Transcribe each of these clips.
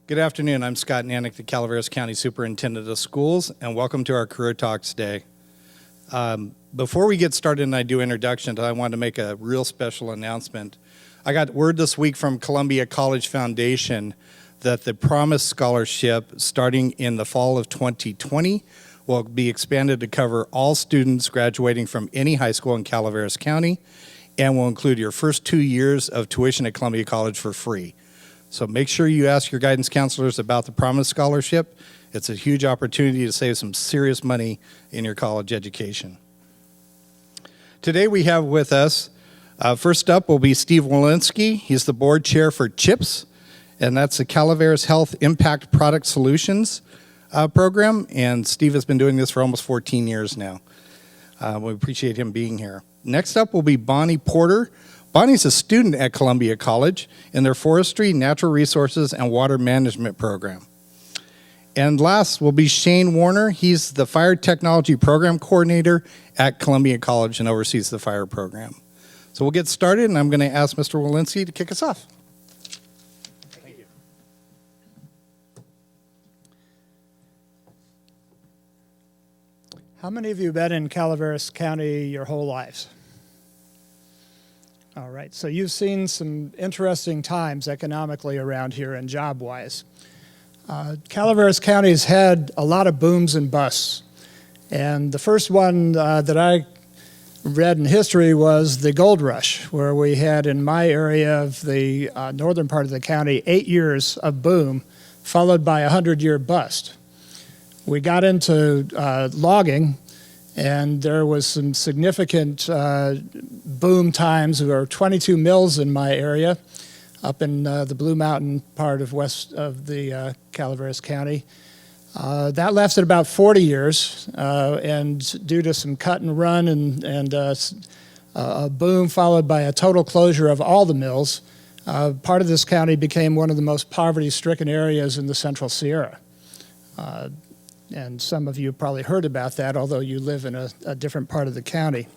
Good afternoon. I'm Scott Nanick, the Calaveras County Superintendent of Schools, and welcome to our Career Talks Day. Before we get started and I do introductions, I want to make a real special announcement. I got word this week from Columbia College Foundation that the Promise Scholarship, starting in the fall of 2020, will be expanded to cover all students graduating from any high school in Calaveras County and will include your first 2 years of tuition at Columbia College for free. So make sure you ask your guidance counselors about the Promise Scholarship. It's a huge opportunity to save some serious money in your college education. Today we have with us, first up will be Steve Walensky. He's the board chair for CHIPS, and that's the Calaveras Health Impact Product Solutions program. And Steve has been doing this for almost 14 years now. We appreciate him being here. Next up will be Bonnie Porter. Bonnie's a student at Columbia College in their Forestry, Natural Resources, and Water Management program. And last will be Shane Warner. He's the Fire Technology Program Coordinator at Columbia College and oversees the fire program. So we'll get started, and I'm going to ask Mr. Walensky to kick us off. Thank you. How many of you have been in Calaveras County your whole lives? All right, so you've seen some interesting times economically around here and job-wise. Calaveras County's had a lot of booms and busts. And the first one that I read in history was the gold rush, where we had in my area of the northern part of the county 8 years of boom, followed by a 100-year bust. We got into logging, and there was some significant boom times. There were 22 mills in my area, up in the Blue Mountain part of west of the Calaveras County. That lasted about 40 years, and due to some cut and run and a boom followed by a total closure of all the mills, part of this county became one of the most poverty-stricken areas in the Central Sierra. And some of you have probably heard about that, although you live in a different part of the county.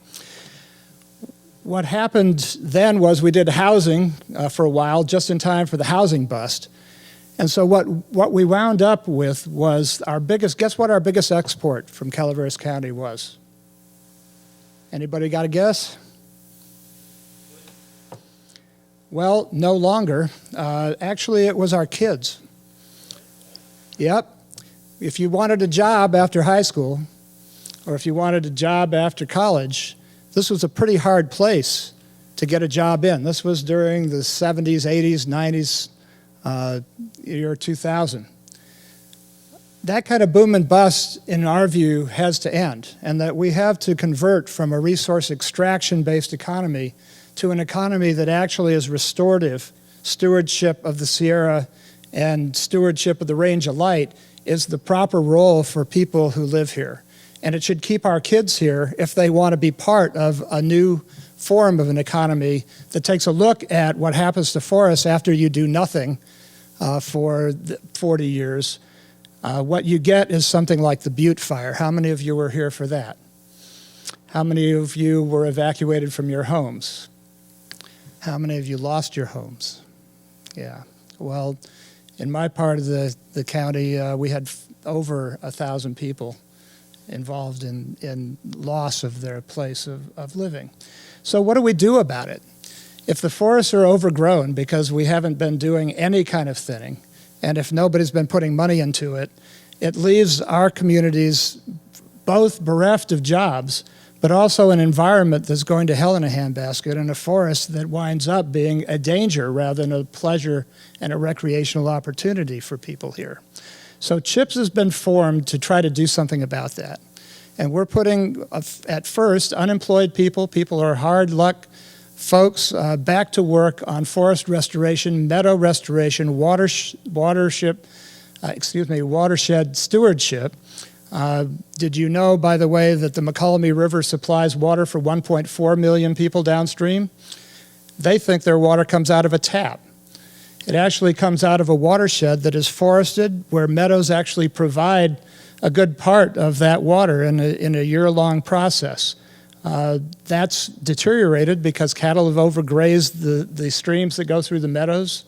What happened then was we did housing for a while, just in time for the housing bust. And so what we wound up with was guess what our biggest export from Calaveras County was? Anybody got a guess? Well, no longer. Actually, it was our kids. Yep. If you wanted a job after high school, or if you wanted a job after college, this was a pretty hard place to get a job in. This was during the 70s, 80s, 90s, year 2000. That kind of boom and bust, in our view, has to end, and that we have to convert from a resource extraction-based economy to an economy that actually is restorative. Stewardship of the Sierra and stewardship of the Range of Light is the proper role for people who live here. And it should keep our kids here if they want to be part of a new form of an economy that takes a look at what happens to forests after you do nothing for 40 years. What you get is something like the Butte Fire. How many of you were here for that? How many of you were evacuated from your homes? How many of you lost your homes? Yeah, well, in my part of the county, we had over 1,000 people involved in loss of their place of living. So what do we do about it? If the forests are overgrown because we haven't been doing any kind of thinning, and if nobody's been putting money into it, it leaves our communities both bereft of jobs, but also an environment that's going to hell in a handbasket, and a forest that winds up being a danger rather than a pleasure and a recreational opportunity for people here. So CHIPS has been formed to try to do something about that. And we're putting, at first, unemployed people who are hard luck folks, back to work on forest restoration, meadow restoration, watershed stewardship. Did you know, by the way, that the McCallamy River supplies water for 1.4 million people downstream? They think their water comes out of a tap. It actually comes out of a watershed that is forested, where meadows actually provide a good part of that water in a year-long process. That's deteriorated because cattle have overgrazed the streams that go through the meadows.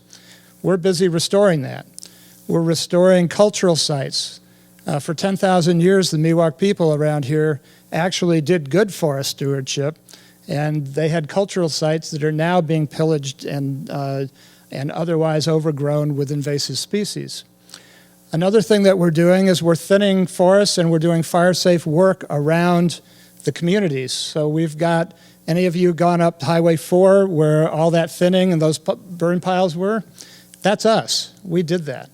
We're busy restoring that. We're restoring cultural sites. For 10,000 years, the Miwok people around here actually did good forest stewardship, and they had cultural sites that are now being pillaged and otherwise overgrown with invasive species. Another thing that we're doing is we're thinning forests, and we're doing fire-safe work around the communities. So we've got, any of you gone up Highway 4 where all that thinning and those burn piles were? That's us. We did that.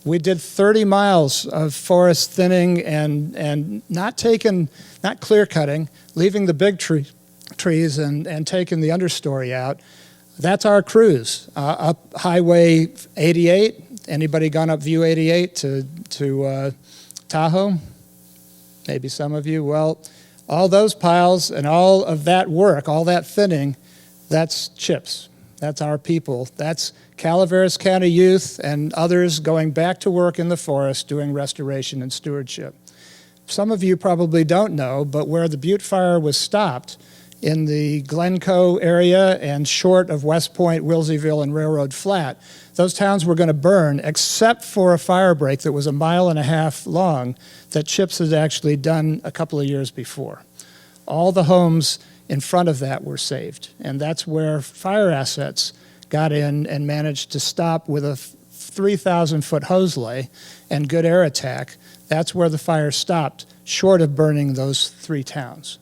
We did 30 miles of forest thinning and not clear cutting, leaving the big trees and taking the understory out. That's our crews. Up Highway 88, anybody gone up View 88 to Tahoe? Maybe some of you. Well, all those piles and all of that work, all that thinning, that's CHIPS. That's our people. That's Calaveras County youth and others going back to work in the forest doing restoration and stewardship. Some of you probably don't know, but where the Butte Fire was stopped in the Glencoe area and short of West Point, Wilseyville, and Railroad Flat, those towns were going to burn except for a fire break that was 1.5 miles long that CHIPS had actually done a couple of years before. All the homes in front of that were saved, and that's where fire assets got in and managed to stop with a 3,000-foot hose lay and good air attack. That's where the fire stopped, short of burning those 3 towns.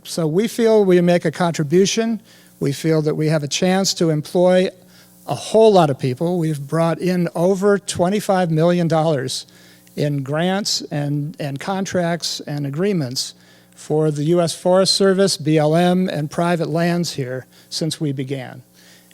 So we feel we make a contribution. We feel that we have a chance to employ a whole lot of people. We've brought in over $25 million in grants and contracts and agreements for the U.S. Forest Service, BLM, and private lands here since we began.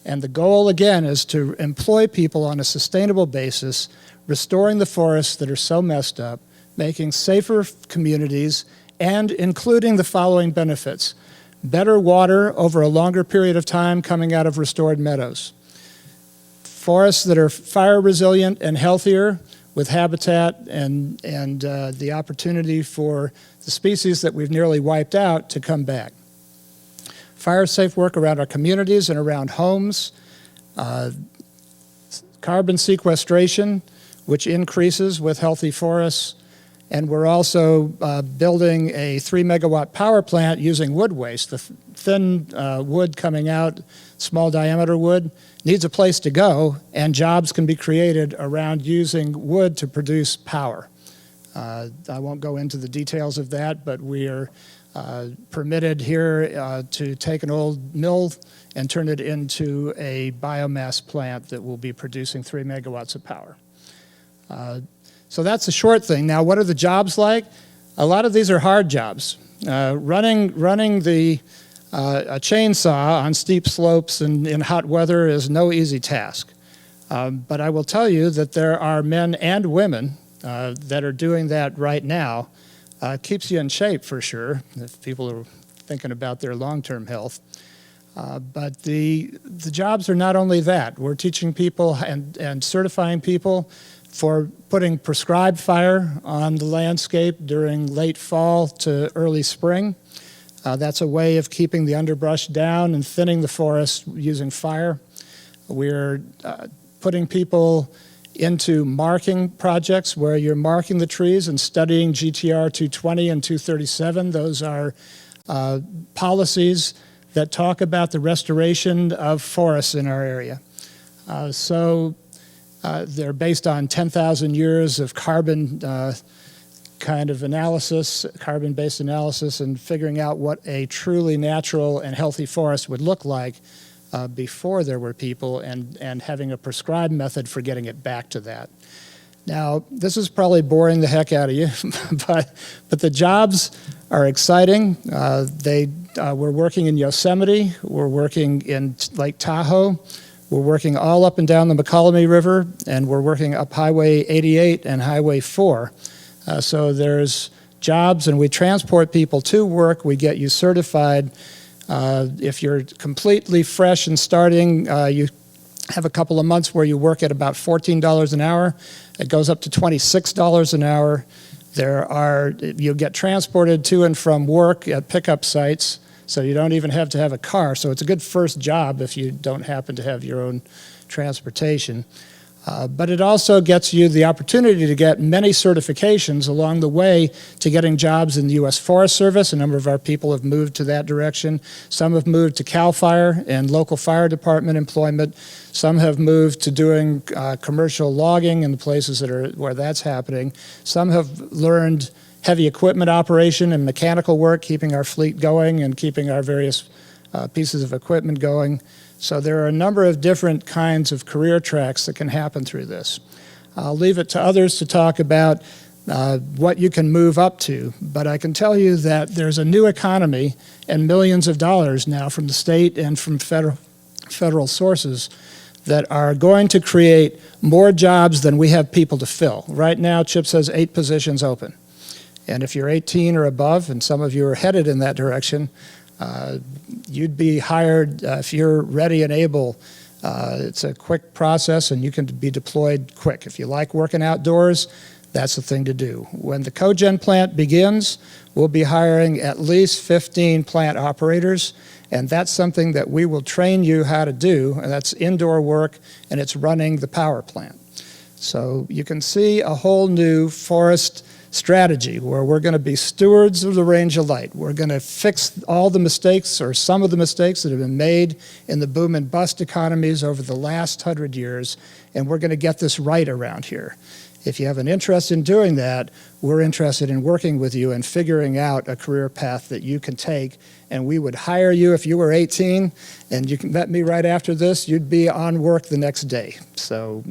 And the goal, again, is to employ people on a sustainable basis, restoring the forests that are so messed up, making safer communities, and including the following benefits: better water over a longer period of time coming out of restored meadows, forests that are fire resilient and healthier with habitat and the opportunity for the species that we've nearly wiped out to come back. Fire safe work around our communities and around homes, carbon sequestration, which increases with healthy forests, and we're also building a 3-megawatt power plant using wood waste. The thin wood coming out, small diameter wood, needs a place to go, and jobs can be created around using wood to produce power. I won't go into the details of that, but we are permitted here to take an old mill and turn it into a biomass plant that will be producing 3 megawatts of power. So that's a short thing. Now, what are the jobs like? A lot of these are hard jobs. Running a chainsaw on steep slopes and in hot weather is no easy task. But I will tell you that there are men and women that are doing that right now. Keeps you in shape for sure, if people are thinking about their long-term health. But the jobs are not only that. We're teaching people and certifying people for putting prescribed fire on the landscape during late fall to early spring. That's a way of keeping the underbrush down and thinning the forest using fire. We're putting people into marking projects where you're marking the trees and studying GTR 220 and 237. Those are policies that talk about the restoration of forests in our area. They're based on 10,000 years of carbon kind of analysis, carbon-based analysis, and figuring out what a truly natural and healthy forest would look like before there were people, and having a prescribed method for getting it back to that. Now, this is probably boring the heck out of you, but the jobs are exciting. We're working in Yosemite, we're working in Lake Tahoe, we're working all up and down the McCollum River, and we're working up Highway 88 and Highway 4. So there's jobs, and we transport people to work. We get you certified. If you're completely fresh and starting, you have a couple of months where you work at about $14 an hour. It goes up to $26 an hour. You'll get transported to and from work at pickup sites, so you don't even have to have a car. So it's a good first job if you don't happen to have your own transportation. But it also gets you the opportunity to get many certifications along the way to getting jobs in the U.S. Forest Service. A number of our people have moved to that direction. Some have moved to CAL FIRE and local fire department employment. Some have moved to doing commercial logging in the places where that's happening. Some have learned heavy equipment operation and mechanical work, keeping our fleet going and keeping our various pieces of equipment going. So there are a number of different kinds of career tracks that can happen through this. I'll leave it to others to talk about what you can move up to, but I can tell you that there's a new economy and millions of dollars now from the state and from federal sources that are going to create more jobs than we have people to fill. Right now, CHIPS has 8 positions open. And if you're 18 or above, and some of you are headed in that direction, you'd be hired if you're ready and able. It's a quick process and you can be deployed quick. If you like working outdoors, that's the thing to do. When the cogen plant begins, we'll be hiring at least 15 plant operators, and that's something that we will train you how to do, and that's indoor work, and it's running the power plant. So you can see a whole new forest strategy where we're going to be stewards of the range of light. We're going to fix all the mistakes or some of the mistakes that have been made in the boom and bust economies over the last 100 years, and we're going to get this right around here. If you have an interest in doing that, we're interested in working with you and figuring out a career path that you can take, and we would hire you if you were 18 and you met me right after this, you'd be on work the next day. So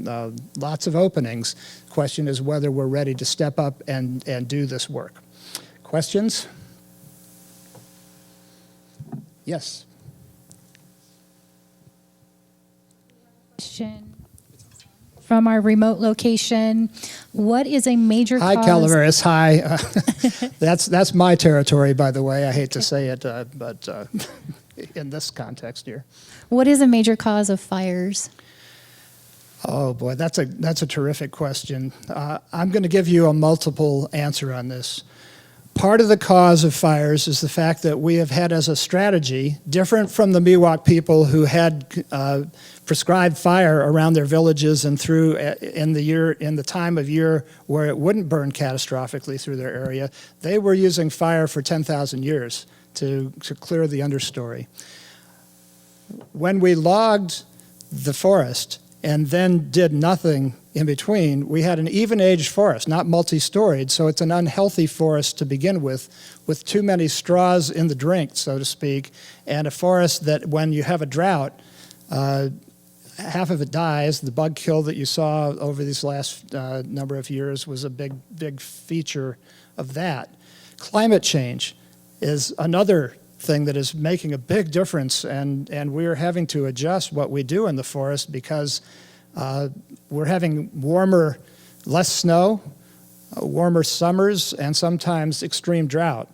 lots of openings. Question is whether we're ready to step up and do this work. Questions? Yes. Question from our remote location. What is a major Hi, cause? Calaveras. Hi. That's my territory, by the way. I hate to say it, but in this context here. What is a major cause of fires? Oh boy, that's a terrific question. I'm going to give you a multiple answer on this. Part of the cause of fires is the fact that we have had as a strategy, different from the Miwok people who had prescribed fire around their villages and through in the time of year where it wouldn't burn catastrophically through their area. They were using fire for 10,000 years to clear the understory. When we logged the forest and then did nothing in between, we had an even-aged forest, not multi-storied, so it's an unhealthy forest to begin with too many straws in the drink, so to speak, and a forest that when you have a drought, half of it dies. The bug kill that you saw over these last number of years was a big feature of that. Climate change is another thing that is making a big difference, and we're having to adjust what we do in the forest because we're having warmer, less snow, warmer summers, and sometimes extreme drought.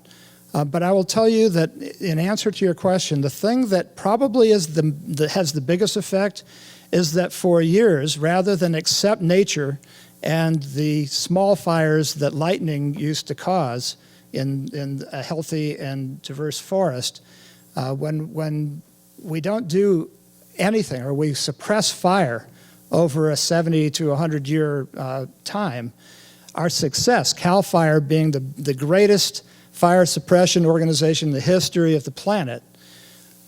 But I will tell you that in answer to your question, the thing that probably has the biggest effect is that for years, rather than accept nature and the small fires that lightning used to cause in a healthy and diverse forest, when we don't do anything or we suppress fire over a 70 to 100 year time, our success, CAL FIRE being the greatest fire suppression organization in the history of the planet,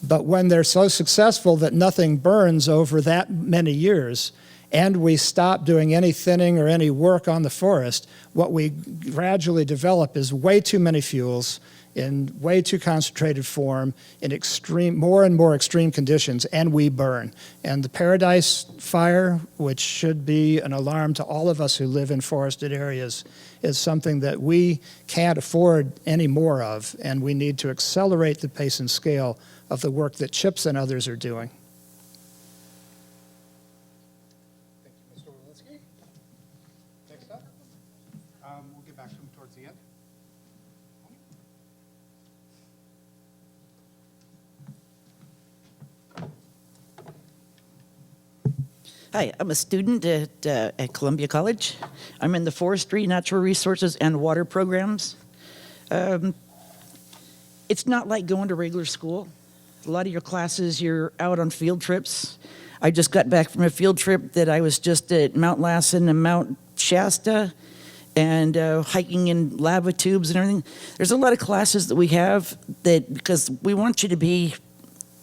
but when they're so successful that nothing burns over that many years, and we stop doing any thinning or any work on the forest, what we gradually develop is way too many fuels in way too concentrated form in more and more extreme conditions, and we burn. And the Paradise Fire, which should be an alarm to all of us who live in forested areas, is something that we can't afford any more of, and we need to accelerate the pace and scale of the work that CHIPS and others are doing. Thank you, Mr. Walensky. Next up, we'll get back to him towards the end. Hi, I'm a student at Columbia College. I'm in the Forestry, Natural Resources, and Water programs. It's not like going to regular school. A lot of your classes, you're out on field trips. I just got back from a field trip that I was just at Mount Lassen and Mount Shasta, and hiking in lava tubes and everything. There's a lot of classes that we have that, because we want you to be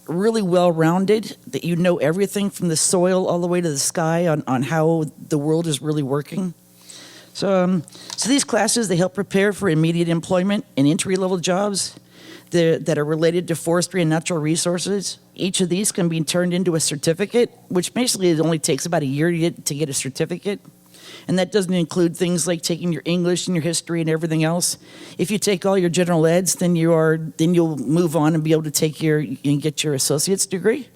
really well-rounded, that you know everything from the soil all the way to the sky on how the world is really working. So these classes, they help prepare for immediate employment and entry-level jobs that are related to forestry and natural resources. Each of these can be turned into a certificate, which basically it only takes about a year to get a certificate. And that doesn't include things like taking your English and your history and everything else. If you take all your general eds, then you'll move on and be able to get your associate's degree.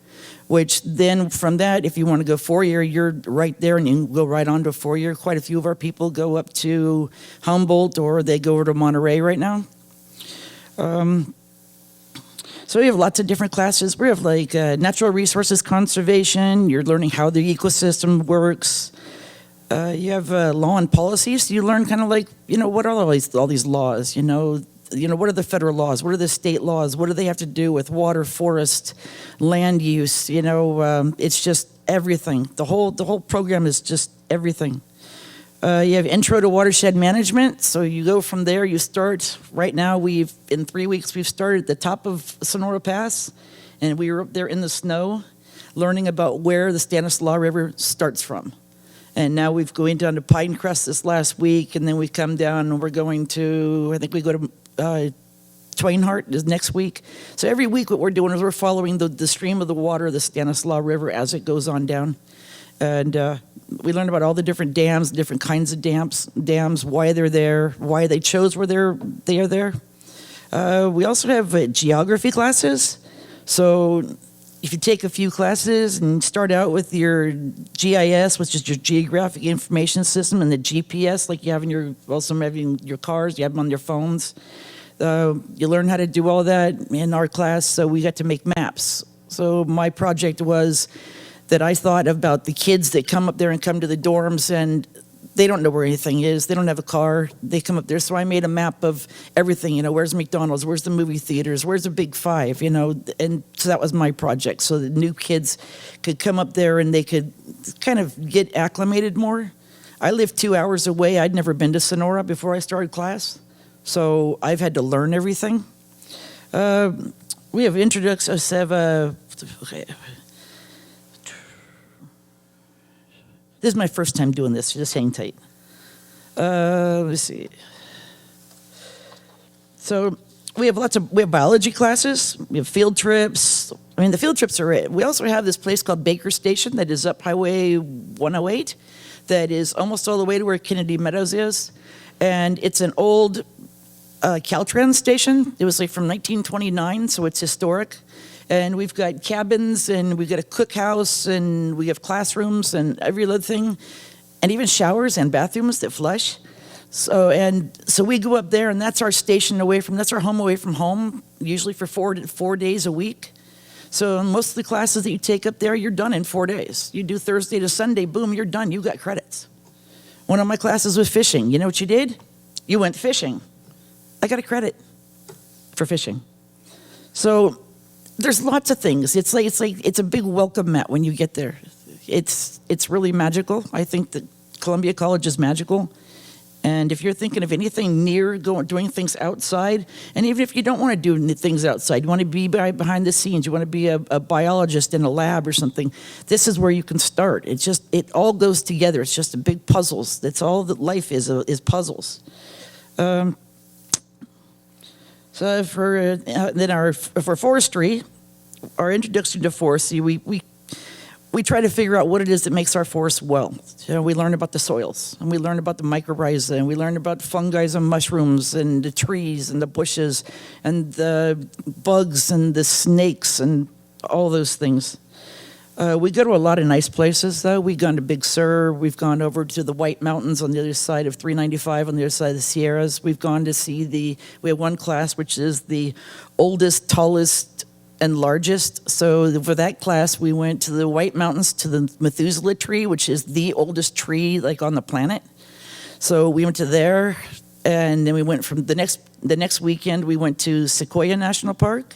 Which then from that, if you want to go 4-year, you're right there and you can go right on to a 4-year. Quite a few of our people go up to Humboldt or they go over to Monterey right now. So we have lots of different classes. We have like natural resources conservation. You're learning how the ecosystem works. You have law and policies. So you learn kind of like, what are all these laws? What are the federal laws? What are the state laws? What do they have to do with water, forest, land use? It's just everything. The whole program is just everything. You have intro to watershed management. So you go from there. You start right now. In 3 weeks we've started at the top of Sonora Pass, and we were up there in the snow, learning about where the Stanislaus River starts from. And now we've going down to Pinecrest this last week, and then we come down and we're going to, I think we go to Twainhart is next week. So every week what we're doing is we're following the stream of the water, the Stanislaus River, as it goes on down. And we learn about all the different dams, different kinds of dams, why they're there, why they chose where they are there. We also have geography classes. So if you take a few classes and start out with your GIS, which is your Geographic Information System, and the GPS, like you have in your cars, you have them on your phones. You learn how to do all that in our class, so we got to make maps. So my project was that I thought about the kids that come up there and come to the dorms, and they don't know where anything is. They don't have a car. They come up there. So I made a map of everything, where's McDonald's, where's the movie theaters, where's the Big Five, and so that was my project. So the new kids could come up there and they could kind of get acclimated more. I live 2 hours away. I'd never been to Sonora before I started class. So I've had to learn everything. We have introduced us okay. This is my first time doing this, just hang tight. Let's see. So we have biology classes, we have field trips. I mean, the field trips are it. We also have this place called Baker Station that is up Highway 108 that is almost all the way to where Kennedy Meadows is. And it's an old Caltrans station. It was like from 1929, so it's historic. And we've got cabins, and we've got a cookhouse, and we have classrooms and every other thing, and even showers and bathrooms that flush. So we go up there, and that's our station that's our home away from home, usually for 4 days a week. So most of the classes that you take up there, you're done in 4 days. You do Thursday to Sunday, boom, you're done. You got credits. One of my classes was fishing. You know what you did? You went fishing. I got a credit for fishing. So there's lots of things. It's a big welcome mat when you get there. It's really magical. I think that Columbia College is magical. And if you're thinking of anything near doing things outside, and even if you don't want to do things outside, you want to be behind the scenes, you want to be a biologist in a lab or something, this is where you can start. It all goes together. It's just a big puzzles. That's all that life is puzzles. So for forestry, our introduction to forestry, we try to figure out what it is that makes our forests well. We learn about the soils, and we learn about the mycorrhiza, and we learn about fungi and mushrooms, and the trees, and the bushes, and the bugs, and the snakes, and all those things. We go to a lot of nice places, though. We've gone to Big Sur. We've gone over to the White Mountains on the other side of 395, on the other side of the Sierras. We've gone to see we have one class which is the oldest, tallest, and largest. So for that class, we went to the White Mountains to the Methuselah tree, which is the oldest tree on the planet. So we went to there, and then we went from the next weekend, we went to Sequoia National Park.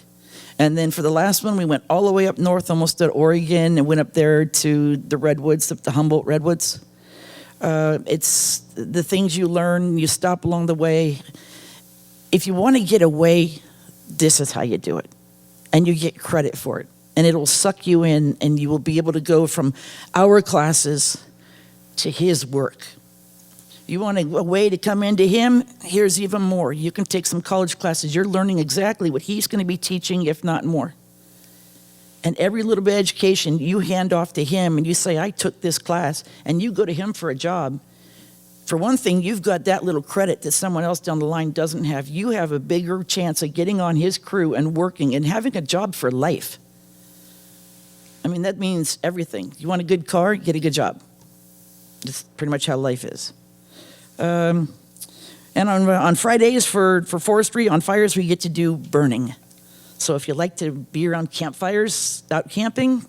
And then for the last one, we went all the way up north, almost to Oregon, and went up there to the redwoods, the Humboldt redwoods. It's the things you learn, you stop along the way. If you want to get away, this is how you do it. And you get credit for it. And it'll suck you in, and you will be able to go from our classes to his work. You want a way to come into him? Here's even more. You can take some college classes. You're learning exactly what he's going to be teaching, if not more. And every little bit of education you hand off to him, and you say, I took this class, and you go to him for a job. For one thing, you've got that little credit that someone else down the line doesn't have. You have a bigger chance of getting on his crew and working and having a job for life. I mean, that means everything. You want a good car? Get a good job. That's pretty much how life is. And on Fridays for forestry, on fires, we get to do burning. So if you like to be around campfires, out camping,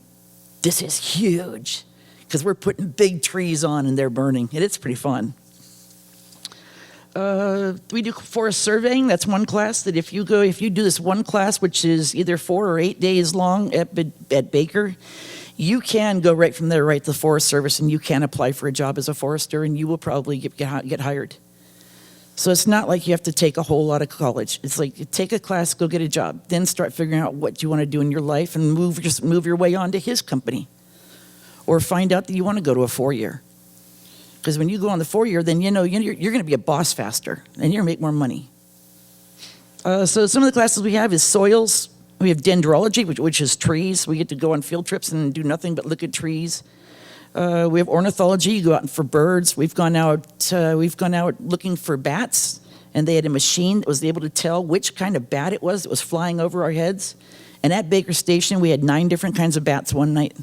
this is huge because we're putting big trees on and they're burning, and it's pretty fun. We do forest surveying. That's one class that if you do this one class, which is either 4 or 8 days long at Baker, you can go right from there right to the Forest Service, and you can apply for a job as a forester, and you will probably get hired. So it's not like you have to take a whole lot of college. It's like you take a class, go get a job, then start figuring out what you want to do in your life and just move your way on to his company. Or find out that you want to go to a 4-year. Because when you go on the 4-year, then you're going to be a boss faster, and you're going to make more money. So some of the classes we have is soils. We have dendrology, which is trees. We get to go on field trips and do nothing but look at trees. We have ornithology. You go out for birds. We've gone out looking for bats, and they had a machine that was able to tell which kind of bat it was that was flying over our heads. And at Baker Station, we had 9 different kinds of bats one night.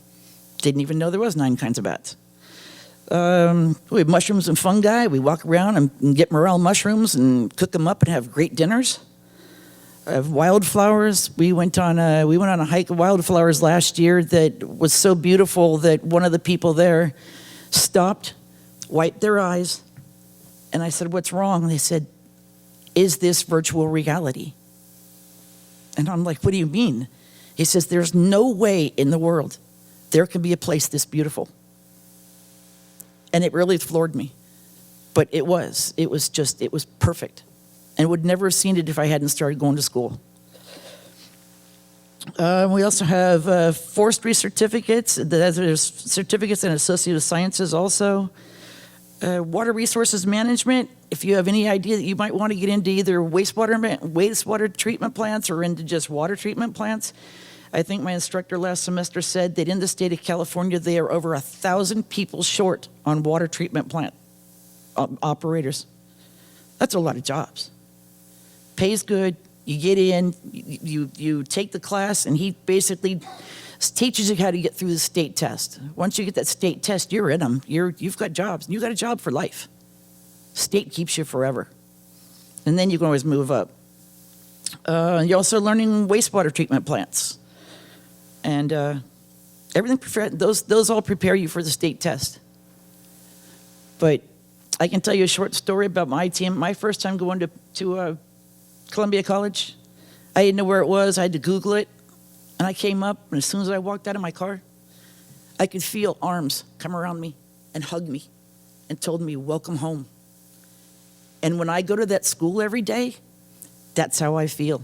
Didn't even know there was 9 kinds of bats. We have mushrooms and fungi. We walk around and get morel mushrooms and cook them up and have great dinners. I have wildflowers. We went on a hike of wildflowers last year that was so beautiful that one of the people there stopped, wiped their eyes, and I said, "What's wrong?" And they said, "Is this virtual reality?" And I'm like, "What do you mean?" He says, "There's no way in the world there can be a place this beautiful." And it really floored me. But it was perfect. And would never have seen it if I hadn't started going to school. We also have forestry certificates. There's certificates in associated sciences also. Water resources management. If you have any idea that you might want to get into either wastewater treatment plants or into just water treatment plants, I think my instructor last semester said that in the state of California, they are over 1,000 people short on water treatment plant operators. That's a lot of jobs. Pays good, you get in, you take the class, and he basically teaches you how to get through the state test. Once you get that state test, you're in them. You've got jobs. You got a job for life. State keeps you forever. And then you can always move up. You're also learning wastewater treatment plants. And everything, those all prepare you for the state test. But I can tell you a short story about my team. My first time going to Columbia College, I didn't know where it was. I had to Google it. And I came up, and as soon as I walked out of my car, I could feel arms come around me and hug me and told me, "Welcome home." And when I go to that school every day, that's how I feel.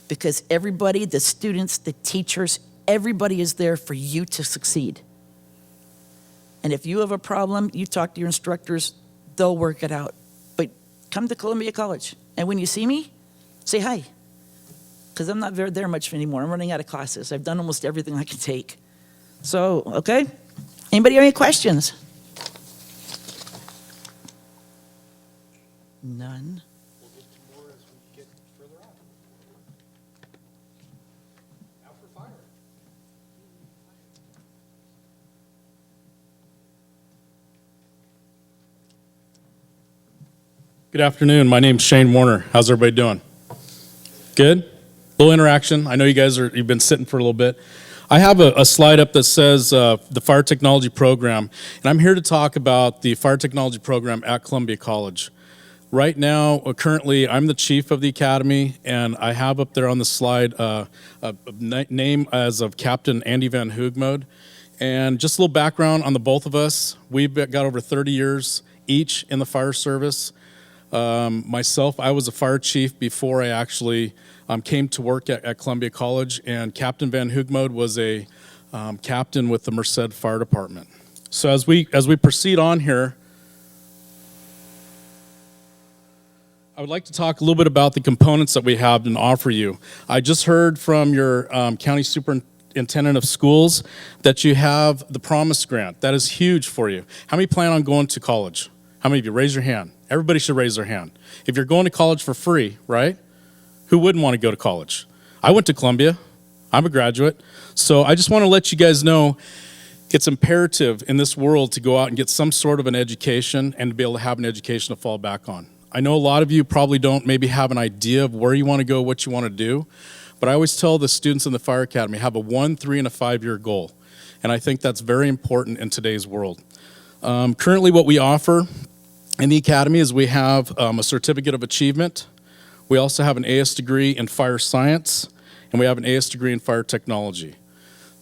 Because everybody, the students, the teachers, everybody is there for you to succeed. And if you have a problem, you talk to your instructors, they'll work it out. But come to Columbia College, and when you see me, say hi. Because I'm not there much anymore. I'm running out of classes. I've done almost everything I can take. So, okay? Anybody have any questions? None? We'll get to more as we get further on. Now for fire. Good afternoon. My name's Shane Warner. How's everybody doing? Good? A little interaction. I know you've been sitting for a little bit. I have a slide up that says the Fire Technology Program, and I'm here to talk about the Fire Technology Program at Columbia College. Right now, currently, I'm the chief of the academy, and I have up there on the slide a name as of Captain Andy Van Hoogmode. And just a little background on the both of us. We've got over 30 years each in the fire service. Myself, I was a fire chief before I actually came to work at Columbia College, and Captain Van Hoogmode was a captain with the Merced Fire Department. So as we proceed on here, I would like to talk a little bit about the components that we have and offer you. I just heard from your county superintendent of schools that you have the Promise Grant. That is huge for you. How many plan on going to college? How many of you? Raise your hand. Everybody should raise their hand. If you're going to college for free, right? Who wouldn't want to go to college? I went to Columbia. I'm a graduate. So I just want to let you guys know it's imperative in this world to go out and get some sort of an education and to be able to have an education to fall back on. I know a lot of you probably don't maybe have an idea of where you want to go, what you want to do, but I always tell the students in the Fire Academy, have a 1, 3, and a 5-year goal. And I think that's very important in today's world. Currently what we offer in the Academy is we have a Certificate of Achievement. We also have an AS degree in Fire Science, and we have an AS degree in Fire Technology.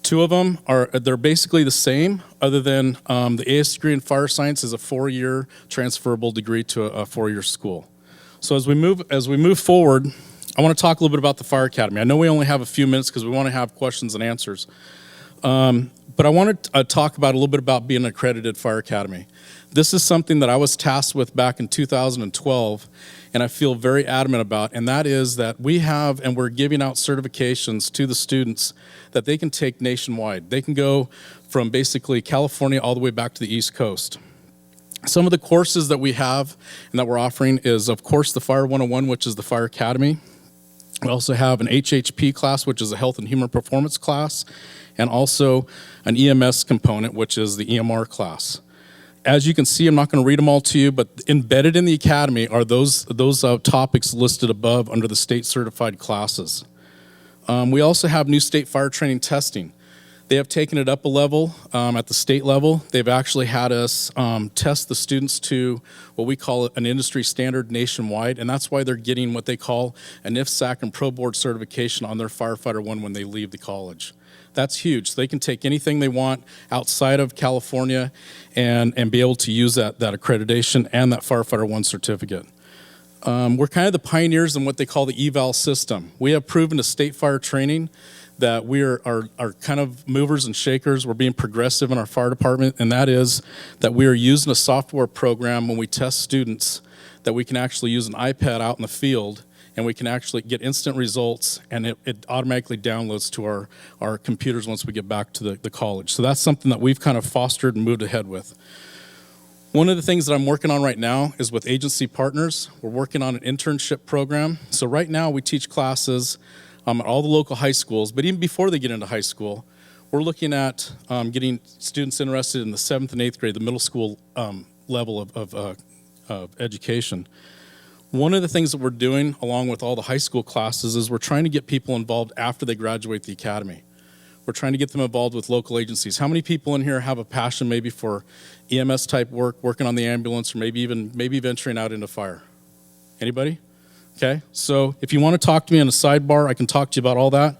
Two of them they're basically the same, other than the AS degree in Fire Science is a 4-year transferable degree to a 4-year school. So as we move forward, I want to talk a little bit about the Fire Academy. I know we only have a few minutes because we want to have questions and answers. But I want to talk about a little bit about being an accredited Fire Academy. This is something that I was tasked with back in 2012, and I feel very adamant about, and that is that we have, and we're giving out certifications to the students that they can take nationwide. They can go from basically California all the way back to the East Coast. Some of the courses that we have and that we're offering is, of course, the Fire 101, which is the Fire Academy. We also have an HHP class, which is a Health and Human Performance class, and also an EMS component, which is the EMR class. As you can see, I'm not going to read them all to you, but embedded in the Academy are those topics listed above under the state certified classes. We also have new state fire training testing. They have taken it up a level at the state level. They've actually had us test the students to what we call an industry standard nationwide, and that's why they're getting what they call an IFSAC and Pro Board certification on their Firefighter 1 when they leave the college. That's huge. So they can take anything they want outside of California and be able to use that accreditation and that Firefighter 1 certificate. We're kind of the pioneers in what they call the eval system. We have proven to state fire training that we are kind of movers and shakers. We're being progressive in our fire department, and that is that we are using a software program when we test students that we can actually use an iPad out in the field, and we can actually get instant results, and it automatically downloads to our computers once we get back to the college. So that's something that we've kind of fostered and moved ahead with. One of the things that I'm working on right now is with agency partners. We're working on an internship program. So right now we teach classes at all the local high schools, but even before they get into high school, we're looking at getting students interested in the 7th and 8th grade, the middle school level of education. One of the things that we're doing along with all the high school classes is we're trying to get people involved after they graduate the academy. We're trying to get them involved with local agencies. How many people in here have a passion maybe for EMS type work, working on the ambulance, or maybe venturing out into fire? Anybody? Okay, so if you want to talk to me in a sidebar, I can talk to you about all that.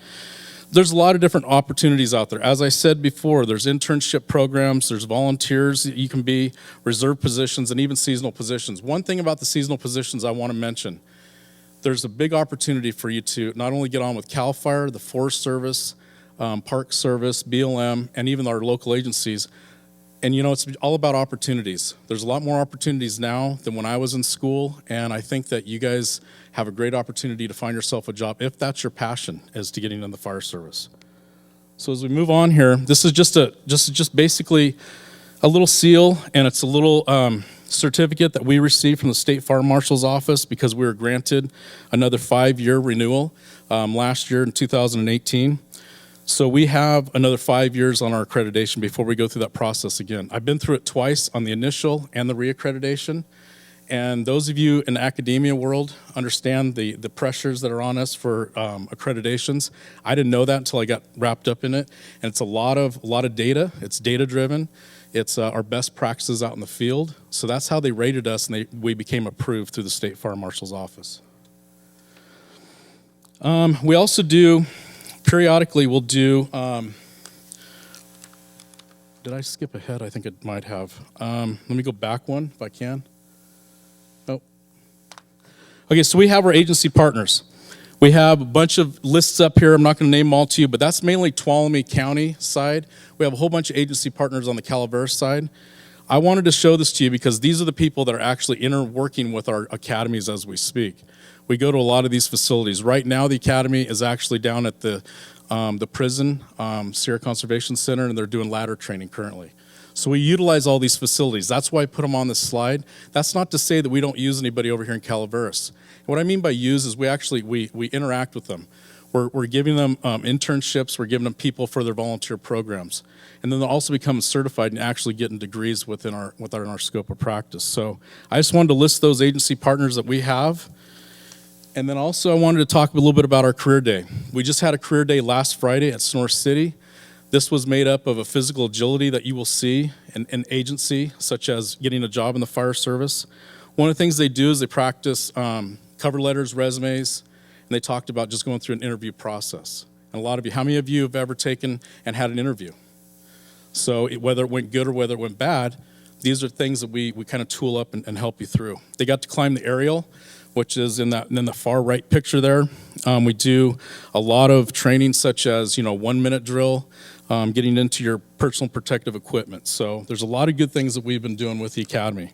There's a lot of different opportunities out there. As I said before, there's internship programs, there's volunteers, you can be reserve positions, and even seasonal positions. One thing about the seasonal positions I want to mention, there's a big opportunity for you to not only get on with CAL FIRE, the Forest Service, Park Service, BLM, and even our local agencies. And it's all about opportunities. There's a lot more opportunities now than when I was in school, and I think that you guys have a great opportunity to find yourself a job if that's your passion, as to getting in the fire service. So as we move on here, this is just basically a little seal, and it's a little certificate that we received from the State Fire Marshal's office because we were granted another 5-year renewal last year in 2018. So we have another 5 years on our accreditation before we go through that process again. I've been through it twice on the initial and the reaccreditation. And those of you in the academia world understand the pressures that are on us for accreditations. I didn't know that until I got wrapped up in it. And it's a lot of data. It's data driven. It's our best practices out in the field. So that's how they rated us, and we became approved through the State Fire Marshal's office. We also do, periodically we'll do, did I skip ahead? I think it might have. Let me go back one if I can. Oh. Okay, so we have our agency partners. We have a bunch of lists up here. I'm not going to name them all to you, but that's mainly Tuolumne County side. We have a whole bunch of agency partners on the Calaveras side. I wanted to show this to you because these are the people that are actually working with our academies as we speak. We go to a lot of these facilities. Right now, the academy is actually down at the prison, Sierra Conservation Center, and they're doing ladder training currently. So we utilize all these facilities. That's why I put them on this slide. That's not to say that we don't use anybody over here in Calaveras. What I mean by use is we interact with them. We're giving them internships. We're giving them people for their volunteer programs. And then they'll also become certified and actually getting degrees within our scope of practice. So I just wanted to list those agency partners that we have. And then also I wanted to talk a little bit about our career day. We just had a career day last Friday at Sonora City. This was made up of a physical agility that you will see in an agency, such as getting a job in the fire service. One of the things they do is they practice cover letters, resumes, and they talked about just going through an interview process. And a lot of you, how many of you have ever taken and had an interview? So whether it went good or whether it went bad, these are things that we kind of tool up and help you through. They got to climb the aerial, which is in the far right picture there. We do a lot of training such as, 1 minute drill, getting into your personal protective equipment. So there's a lot of good things that we've been doing with the Academy.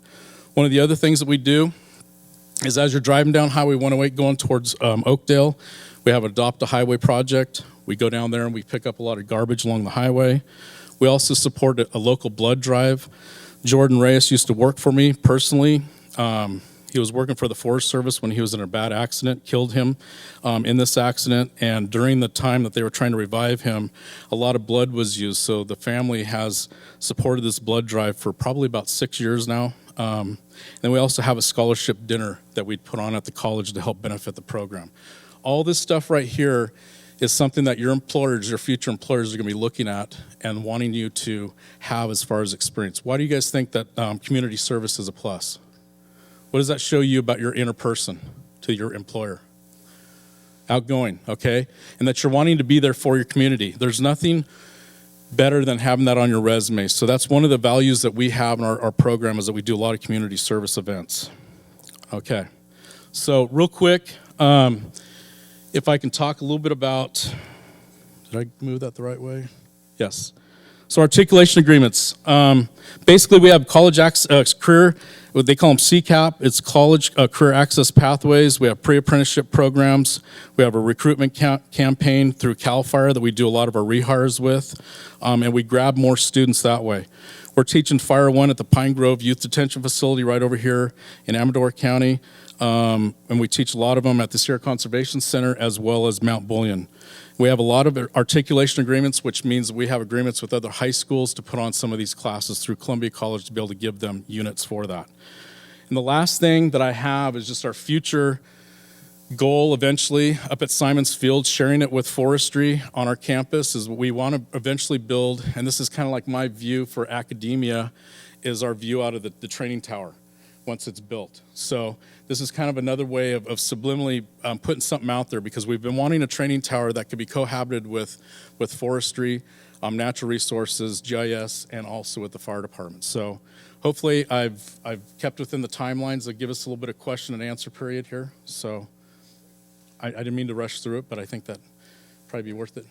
One of the other things that we do is as you're driving down Highway 108 going towards Oakdale, we have an Adopt a Highway project. We go down there and we pick up a lot of garbage along the highway. We also support a local blood drive. Jordan Reyes used to work for me personally. He was working for the Forest Service when he was in a bad accident, killed him in this accident, and during the time that they were trying to revive him, a lot of blood was used. So the family has supported this blood drive for probably about 6 years now. And we also have a scholarship dinner that we'd put on at the college to help benefit the program. All this stuff right here is something that your employers, your future employers are going to be looking at and wanting you to have as far as experience. Why do you guys think that community service is a plus? What does that show you about your inner person to your employer? Outgoing, okay? And that you're wanting to be there for your community. There's nothing better than having that on your resume. So that's one of the values that we have in our program is that we do a lot of community service events. Okay, so real quick, if I can talk a little bit about, did I move that the right way? Yes. So articulation agreements. Basically, we have college career, what they call them CCAP. It's college career access pathways. We have pre-apprenticeship programs. We have a recruitment campaign through CAL FIRE that we do a lot of our rehires with, and we grab more students that way. We're teaching Fire 1 at the Pine Grove Youth Detention Facility right over here in Amador County, and we teach a lot of them at the Sierra Conservation Center as well as Mount Bullion. We have a lot of articulation agreements, which means that we have agreements with other high schools to put on some of these classes through Columbia College to be able to give them units for that. And the last thing that I have is just our future goal eventually up at Simons Field, sharing it with Forestry on our campus, is we want to eventually build, and this is kind of like my view for academia, is our view out of the training tower once it's built. So this is kind of another way of subliminally putting something out there, because we've been wanting a training tower that could be cohabited with forestry, natural resources, GIS, and also with the fire department. So hopefully I've kept within the timelines that give us a little bit of question and answer period here. So I didn't mean to rush through it, but I think that probably be worth it.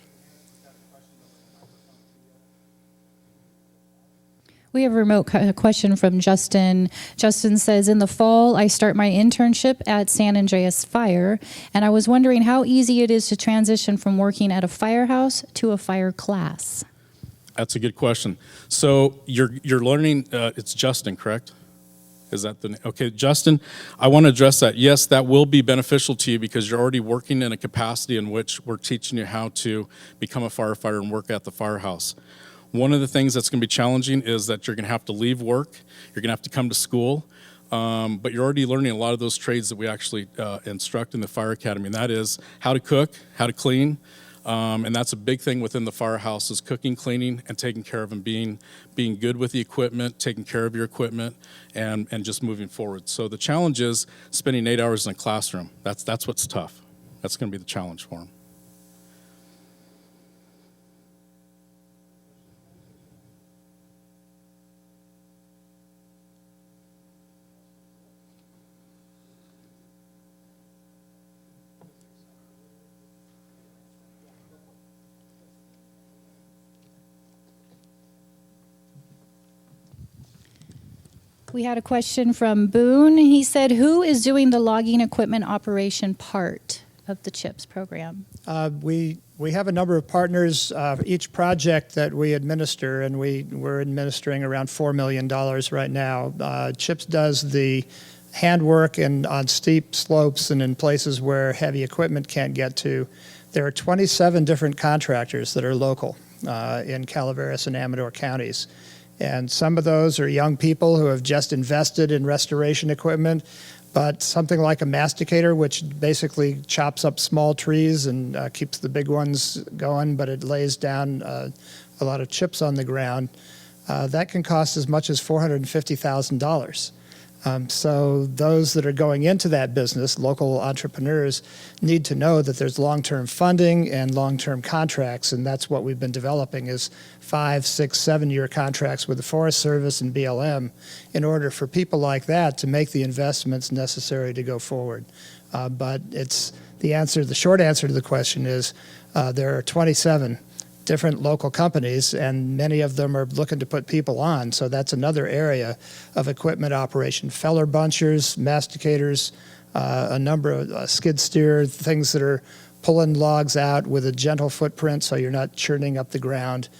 We have a remote question from Justin. Justin says, in the fall, I start my internship at San Andreas Fire, and I was wondering how easy it is to transition from working at a firehouse to a fire class. That's a good question. So you're learning, it's Justin, correct? Is that the name? Okay, Justin, I want to address that. Yes, that will be beneficial to you because you're already working in a capacity in which we're teaching you how to become a firefighter and work at the firehouse. One of the things that's going to be challenging is that you're going to have to leave work, you're going to have to come to school, but you're already learning a lot of those trades that we actually instruct in the Fire Academy, and that is how to cook, how to clean, And that's a big thing within the firehouse is cooking, cleaning, and taking care of and being good with the equipment, taking care of your equipment, and just moving forward. So the challenge is spending 8 hours in a classroom. That's what's tough. That's going to be the challenge for them. We had a question from Boone. He said, who is doing the logging equipment operation part of the CHIPS program? We have a number of partners. Each project that we administer, and we're administering around $4 million right now. CHIPS does the handwork and on steep slopes and in places where heavy equipment can't get to. There are 27 different contractors that are local in Calaveras and Amador counties. And some of those are young people who have just invested in restoration equipment, but something like a masticator, which basically chops up small trees and keeps the big ones going, but it lays down a lot of chips on the ground, that can cost as much as $450,000. So those that are going into that business, local entrepreneurs, need to know that there's long-term funding and long-term contracts, and that's what we've been developing is 5, 6, 7-year contracts with the Forest Service and BLM in order for people like that to make the investments necessary to go forward. But it's the short answer to the question is there are 27 different local companies, and many of them are looking to put people on. So that's another area of equipment operation. Feller bunchers, masticators, a number of skid steer, things that are pulling logs out with a gentle footprint so you're not churning up the ground.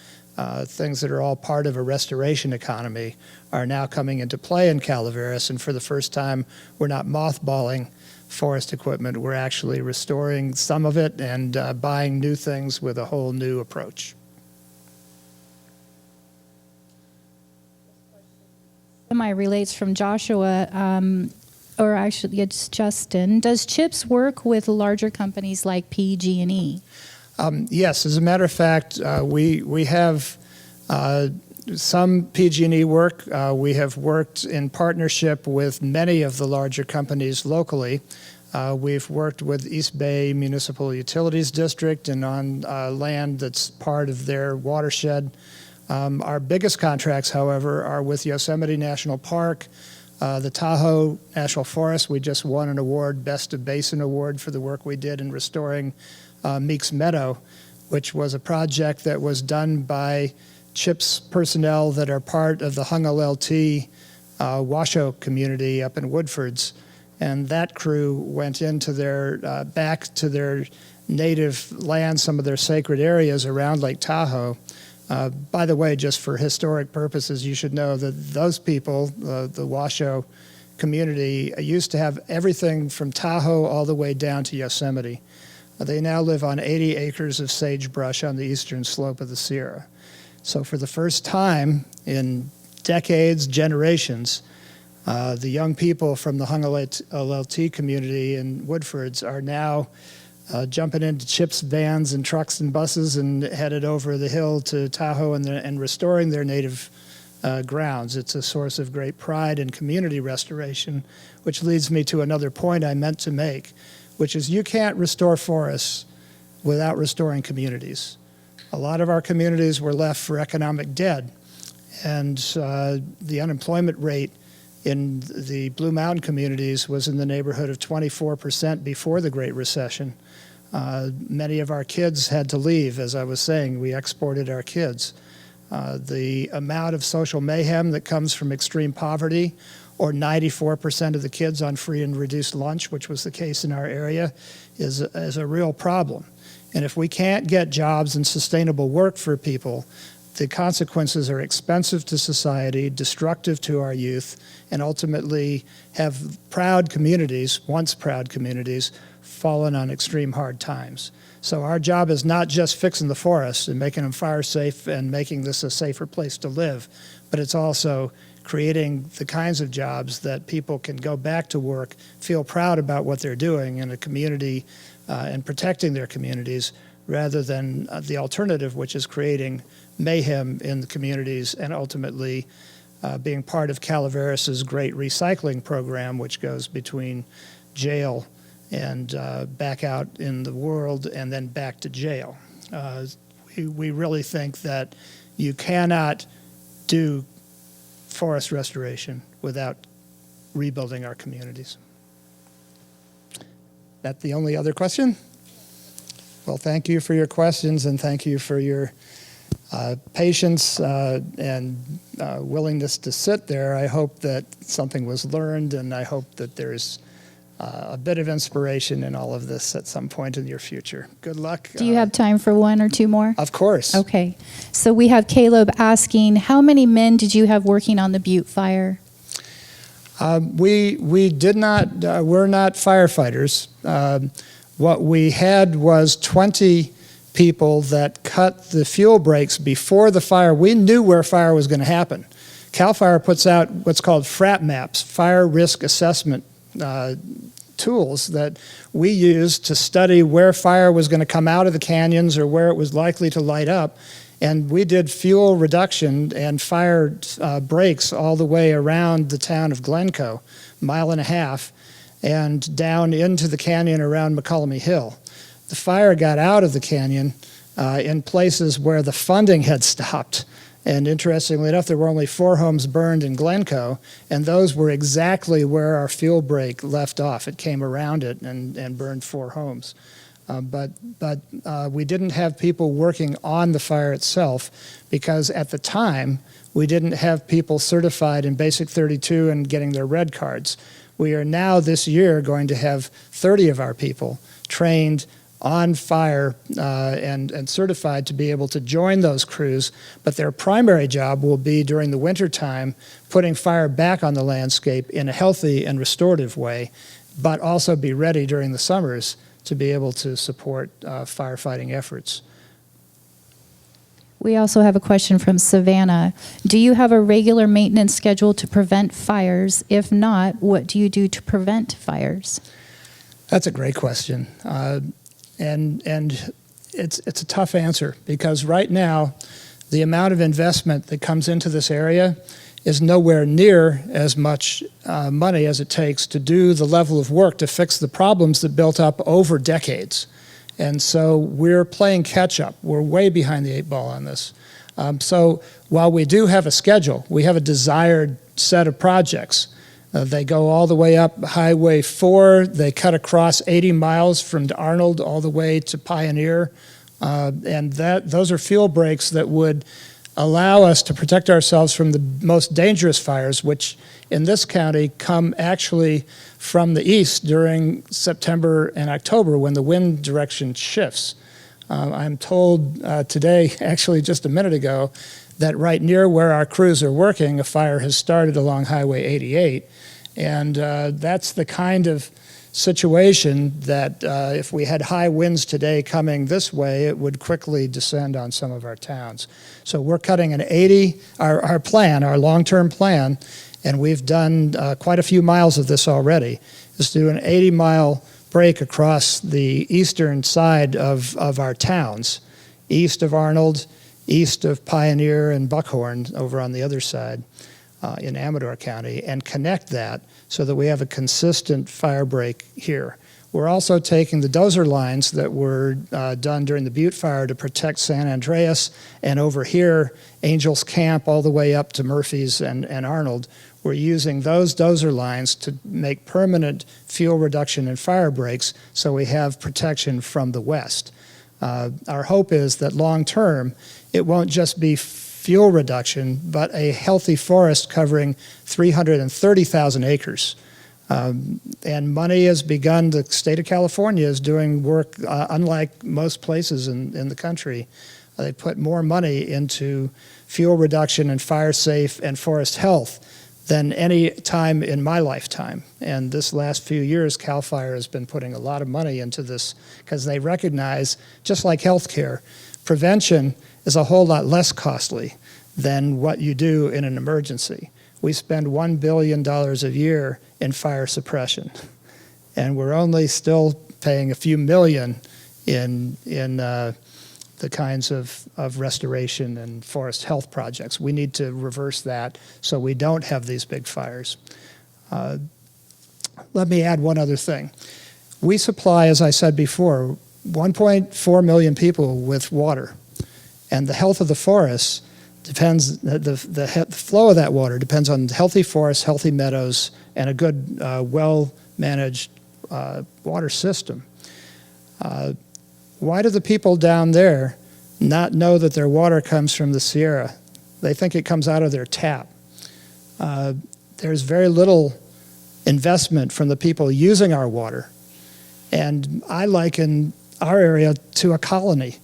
Things that are all part of a restoration economy are now coming into play in Calaveras, and for the first time, we're not mothballing forest equipment. We're actually restoring some of it and buying new things with a whole new approach. Semi relates from Joshua, or actually it's Justin. Does CHIPS work with larger companies like PG&E? Yes, as a matter of fact, we have some PG&E work. We have worked in partnership with many of the larger companies locally. We've worked with East Bay Municipal Utilities District and on land that's part of their watershed. Our biggest contracts, however, are with Yosemite National Park, the Tahoe National Forest. We just won an award, Best of Basin Award, for the work we did in restoring Meeks Meadow, which was a project that was done by CHIPS personnel that are part of the Hung LLT Washoe community up in Woodfords. And that crew went into their, back to their native land, some of their sacred areas around Lake Tahoe. By the way, just for historic purposes, you should know that those people, the Washoe community, used to have everything from Tahoe all the way down to Yosemite. They now live on 80 acres of sagebrush on the eastern slope of the Sierra. So for the first time in decades, generations, the young people from the Hung LLT community in Woodfords are now jumping into CHIPS vans and trucks and buses and headed over the hill to Tahoe and restoring their native grounds. It's a source of great pride and community restoration, which leads me to another point I meant to make, which is you can't restore forests without restoring communities. A lot of our communities were left for economic dead, and the unemployment rate in the Blue Mountain communities was in the neighborhood of 24% before the Great Recession. Many of our kids had to leave, as I was saying. We exported our kids. The amount of social mayhem that comes from extreme poverty, or 94% of the kids on free and reduced lunch, which was the case in our area, is a real problem. And if we can't get jobs and sustainable work for people, the consequences are expensive to society, destructive to our youth, and ultimately have proud communities, once proud communities, fallen on extreme hard times. So our job is not just fixing the forests and making them fire safe and making this a safer place to live, but it's also creating the kinds of jobs that people can go back to work, feel proud about what they're doing in a community, and protecting their communities rather than the alternative, which is creating mayhem in the communities and ultimately being part of Calaveras's great recycling program, which goes between jail and back out in the world and then back to jail. We really think that you cannot do forest restoration without rebuilding our communities. That the only other question? Well, thank you for your questions and thank you for your patience and willingness to sit there. I hope that something was learned, and I hope that there's a bit of inspiration in all of this at some point in your future. Good luck. Do you have time for one or two more? Of course. Okay. So we have Caleb asking, how many men did you have working on the Butte fire? We did not, we're not firefighters. What we had was 20 people that cut the fuel breaks before the fire. We knew where fire was going to happen. CAL FIRE puts out what's called FRAP maps, fire risk assessment tools that we used to study where fire was going to come out of the canyons or where it was likely to light up. And we did fuel reduction and fire breaks all the way around the town of Glencoe, 1.5 miles, and down into the canyon around McCollum Hill. The fire got out of the canyon in places where the funding had stopped. And interestingly enough, there were only 4 homes burned in Glencoe, and those were exactly where our fuel break left off. It came around it and burned 4 homes. But we didn't have people working on the fire itself because at the time, we didn't have people certified in Basic 32 and getting their red cards. We are now this year going to have 30 of our people trained on fire and certified to be able to join those crews, but their primary job will be during the winter time putting fire back on the landscape in a healthy and restorative way, but also be ready during the summers to be able to support firefighting efforts. We also have a question from Savannah. Do you have a regular maintenance schedule to prevent fires? If not, what do you do to prevent fires? That's a great question. And it's a tough answer because right now, the amount of investment that comes into this area is nowhere near as much money as it takes to do the level of work to fix the problems that built up over decades. And so we're playing catch up. We're way behind the 8 ball on this. So while we do have a schedule, we have a desired set of projects. They go all the way up Highway 4. They cut across 80 miles from Arnold all the way to Pioneer. And those are fuel breaks that would allow us to protect ourselves from the most dangerous fires, which in this county come actually from the east during September and October when the wind direction shifts. I'm told today, actually just a minute ago, that right near where our crews are working, a fire has started along Highway 88. And that's the kind of situation that if we had high winds today coming this way, it would quickly descend on some of our towns. So we're cutting an 80, our plan, our long-term plan, and we've done quite a few miles of this already, is to do an 80-mile break across the eastern side of our towns, east of Arnold, east of Pioneer and Buckhorn over on the other side in Amador County, and connect that so that we have a consistent fire break here. We're also taking the dozer lines that were done during the Butte fire to protect San Andreas, and over here, Angels Camp all the way up to Murphy's and Arnold. We're using those dozer lines to make permanent fuel reduction and fire breaks so we have protection from the west. Our hope is that long term, it won't just be fuel reduction, but a healthy forest covering 330,000 acres. And money has begun, the state of California is doing work unlike most places in the country. They put more money into fuel reduction and fire safe and forest health than any time in my lifetime. And this last few years, CAL FIRE has been putting a lot of money into this because they recognize, just like healthcare, prevention is a whole lot less costly than what you do in an emergency. We spend $1 billion a year in fire suppression, and we're only still paying a few million in the kinds of restoration and forest health projects. We need to reverse that so we don't have these big fires. Let me add one other thing. We supply, as I said before, 1.4 million people with water, and the health of the forests depends, the flow of that water depends on healthy forests, healthy meadows, and a good, well-managed water system. Why do the people down there not know that their water comes from the Sierra? They think it comes out of their tap. There's very little investment from the people using our water. And I liken our area to a colony.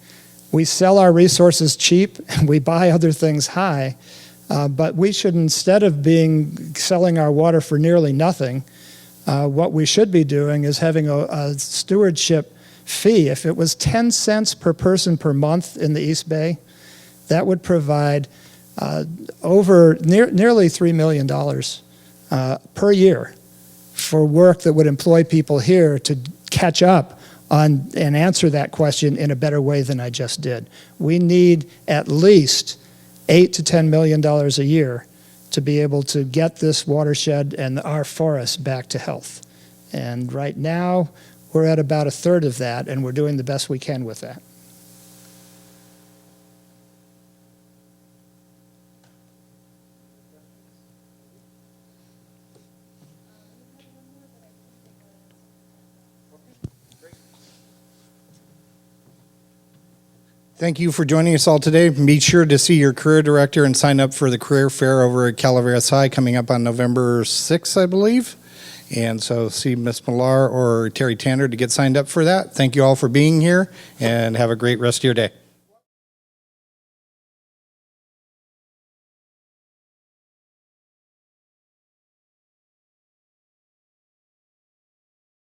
We sell our resources cheap and we buy other things high, but we should, instead of selling our water for nearly nothing, what we should be doing is having a stewardship fee. If it was 10 cents per person per month in the East Bay, that would provide nearly $3 million per year for work that would employ people here to catch up on and answer that question in a better way than I just did. We need at least $8 to $10 million a year to be able to get this watershed and our forests back to health. And right now, we're at about a third of that, and we're doing the best we can with that. Thank you for joining us all today. Be sure to see your career director and sign up for the career fair over at Calaveras High coming up on November 6th, I believe. And so see Ms. Millar or Terry Tanner to get signed up for that. Thank you all for being here, and have a great rest of your day.